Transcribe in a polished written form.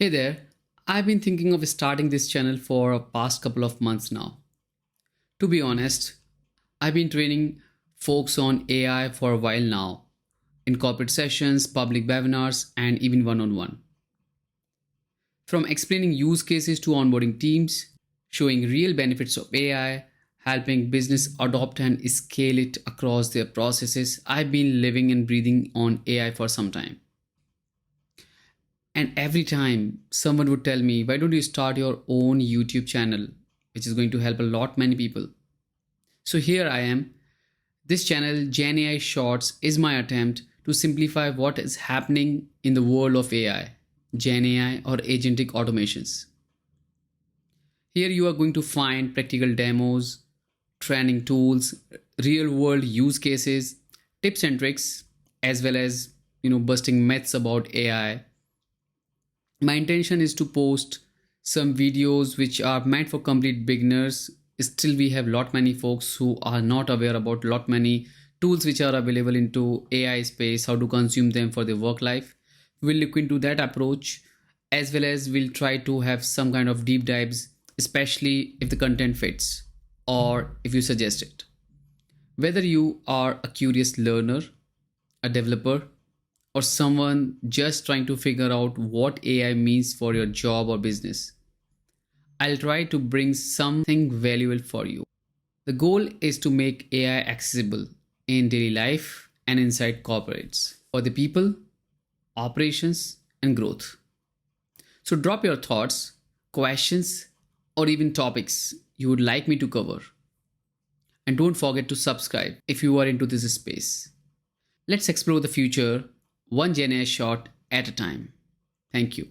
Hey there, I've been thinking of starting this channel for a past couple of months now. To be honest, I've been training folks on AI for a while now, in corporate sessions, public webinars, and even one on one. From explaining use cases to onboarding teams, showing real benefits of AI, helping business adopt and scale it across their processes, I've been living and breathing on AI for some time. And every time someone would tell me, why don't you start your own YouTube channel, which is going to help a lot many people. So here I am. This channel, GenAI Shots, is my attempt to simplify what is happening in the world of AI, GenAI or Agentic automations. Here you are going to find practical demos, training tools, real world use cases, tips and tricks, as well as busting myths about AI. My intention is to post some videos which are meant for complete beginners. Still, we have lot many folks who are not aware about lot many tools which are available into AI space, how to consume them for their work life. We'll look into that approach, as well as we'll try to have some kind of deep dives, especially if the content fits or if you suggest it. Whether you are a curious learner, a developer, or someone just trying to figure out what AI means for your job or business, I'll try to bring something valuable for you. The goal is to make AI accessible in daily life and inside corporates for the people, operations, and growth. So drop your thoughts, questions, or even topics you would like me to cover. And don't forget to subscribe if you are into this space. Let's explore the future one GenAI shot at a time. Thank you.